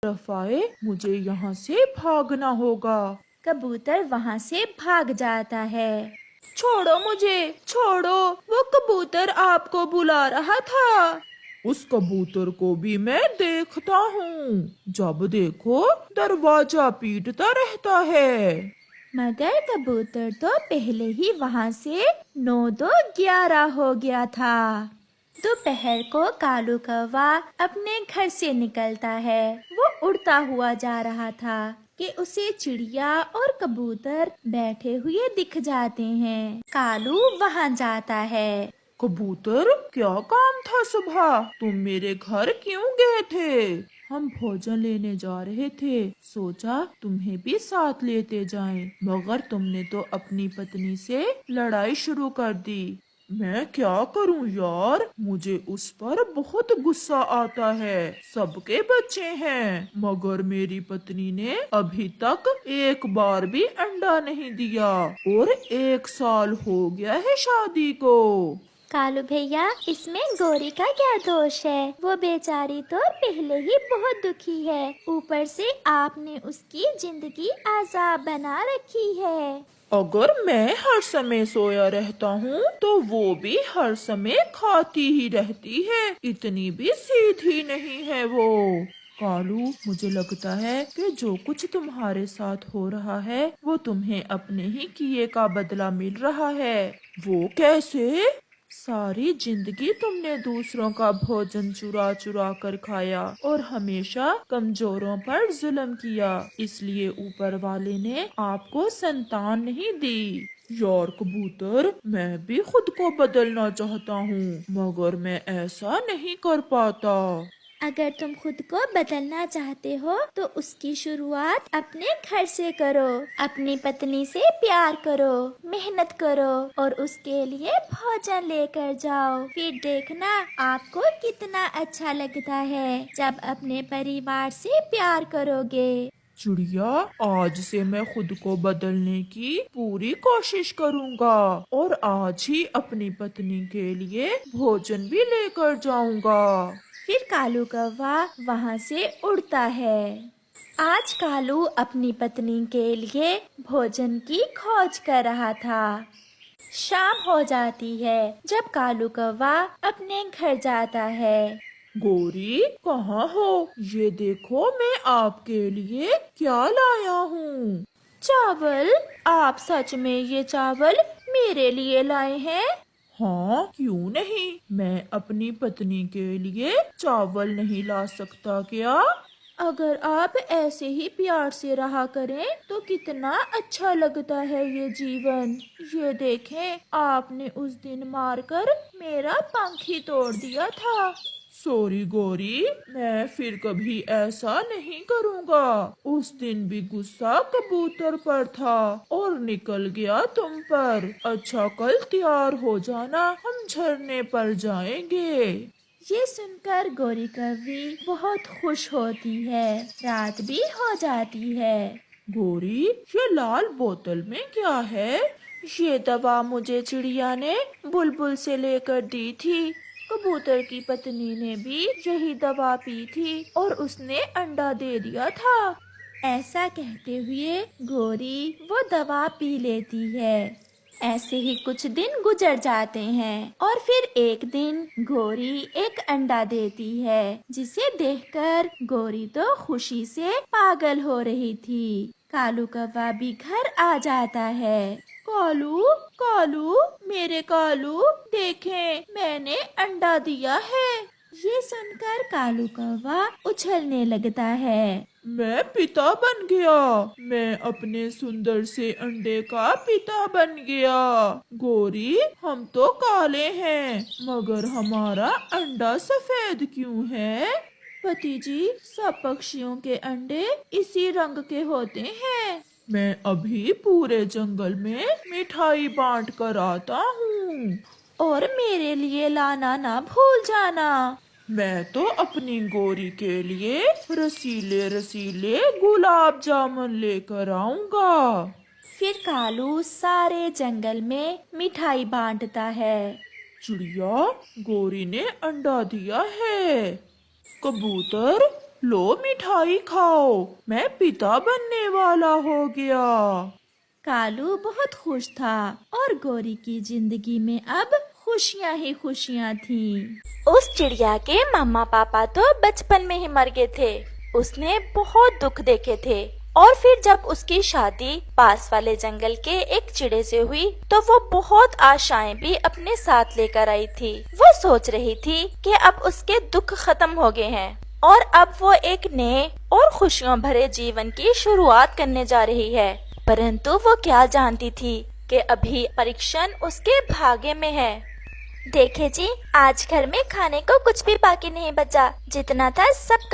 तरफ आए, मुझे यहाँ से भागना होगा। कबूतर वहाँ से भाग जाता है। छोड़ो मुझे, छोड़ो, वो कबूतर आपको बुला रहा था। उस कबूतर को भी मैं देखता हूँ, जब देखो दरवाजा पीटता रहता है। मगर कबूतर तो पहले ही वहाँ से 9-2-11 हो गया था। दोपहर को कालू कौवा अपने घर से निकलता है। वो उड़ता हुआ जा रहा था कि उसे चिड़िया और कबूतर बैठे हुए दिख जाते हैं। कालू वहाँ जाता है। कबूतर, क्या काम था सुबह? तुम मेरे घर क्यों गए थे? हम भोजन लेने जा रहे थे, सोचा तुम्हें भी साथ लेते जाएं, मगर तुमने तो अपनी पत्नी से लड़ाई शुरू कर दी। मैं क्या करूं यार, मुझे उस पर बहुत गुस्सा आता है। सबके बच्चे हैं, मगर मेरी पत्नी ने अभी तक एक बार भी अंडा नहीं दिया, और 1 साल हो गया है शादी को। कालू भैया, इसमें गौरी का क्या दोष है? वो बेचारी तो पहले ही बहुत दुखी है, ऊपर से आपने उसकी जिंदगी आजाद बना रखी है। अगर मैं हर समय सोया रहता हूँ तो वो भी हर समय खाती ही रहती है, इतनी भी सीधी नहीं है वो। कालू, मुझे लगता है कि जो कुछ तुम्हारे साथ हो रहा है वो तुम्हें अपने ही किए का बदला मिल रहा है। वो कैसे? सारी जिंदगी तुमने दूसरों का भोजन चुरा चुरा कर खाया और हमेशा कमजोरों पर जुल्म किया, इसलिए ऊपर वाले ने आपको संतान नहीं दी। यार कबूतर, मैं भी खुद को बदलना चाहता हूँ, मगर मैं ऐसा नहीं कर पाता। अगर तुम खुद को बदलना चाहते हो तो उसकी शुरुआत अपने घर से करो। अपनी पत्नी से प्यार करो, मेहनत करो और उसके लिए भोजन लेकर जाओ। फिर देखना आपको कितना अच्छा लगता है जब अपने परिवार से प्यार करोगे। चिड़िया, आज से मैं खुद को बदलने की पूरी कोशिश करूँगा और आज ही अपनी पत्नी के लिए भोजन भी लेकर जाऊँगा। फिर कालू कौवा वहाँ से उड़ता है। आज कालू अपनी पत्नी के लिए भोजन की खोज कर रहा था। शाम हो जाती है जब कालू कौवा अपने घर जाता है। गोरी, कहाँ हो? ये देखो, मैं आपके लिए क्या लाया हूँ। चावल? आप सच में ये चावल मेरे लिए लाए हैं? हाँ, क्यों नहीं, मैं अपनी पत्नी के लिए चावल नहीं ला सकता क्या? अगर आप ऐसे ही प्यार से रहा करें तो कितना अच्छा लगता है ये जीवन। ये देखें, आपने उस दिन मारकर मेरा पंख ही तोड़ दिया था। सॉरी गोरी, मैं फिर कभी ऐसा नहीं करूँगा। उस दिन भी गुस्सा कबूतर पर था और निकल गया तुम पर। अच्छा, कल तैयार हो जाना, हम झरने पर जाएंगे। ये सुनकर गौरी कौवी बहुत खुश होती है। रात भी हो जाती है। गोरी, ये लाल बोतल में क्या है? ये दवा मुझे चिड़िया ने बुलबुल से लेकर दी थी। कबूतर की पत्नी ने भी यही दवा पी थी और उसने अंडा दे दिया था। ऐसा कहते हुए गौरी वो दवा पी लेती है। ऐसे ही कुछ दिन गुजर जाते हैं और फिर एक दिन गौरी एक अंडा देती है, जिसे देखकर गौरी तो खुशी से पागल हो रही थी। कालू कौवा भी घर आ जाता है। कालू, कालू, मेरे कालू, देखें, मैंने अंडा दिया है। ये सुनकर कालू कौवा उछलने लगता है। मैं पिता बन गया, मैं अपने सुंदर से अंडे का पिता बन गया। गोरी, हम तो काले हैं, मगर हमारा अंडा सफेद क्यों है? पति जी, सब पक्षियों के अंडे इसी रंग के होते हैं। मैं अभी पूरे जंगल में मिठाई बांट कर आता हूँ। और मेरे लिए लाना ना भूल जाना। मैं तो अपनी गोरी के लिए रसीले रसीले गुलाब जामुन लेकर आऊंगा। फिर कालू सारे जंगल में मिठाई बांटता है। चिड़िया, गोरी ने अंडा दिया है। कबूतर, लो मिठाई खाओ, मैं पिता बनने वाला हो गया। कालू बहुत खुश था और गौरी की जिंदगी में अब खुशियाँ ही खुशियाँ थीं। उस चिड़िया के मम्मा पापा तो बचपन में ही मर गए थे। उसने बहुत दुख देखे थे और फिर जब उसकी शादी पास वाले जंगल के एक चिड़े से हुई तो वो बहुत आशाएं भी अपने साथ लेकर आई थी। वो सोच रही थी कि अब उसके दुख खत्म हो गए हैं और अब वो एक नए और खुशियों भरे जीवन की शुरुआत करने जा रही है। परंतु वो क्या जानती थी कि अभी परीक्षण उसके भाग्य में है। देखे जी, आज घर में खाने को कुछ भी बाकी नहीं बचा, जितना था सब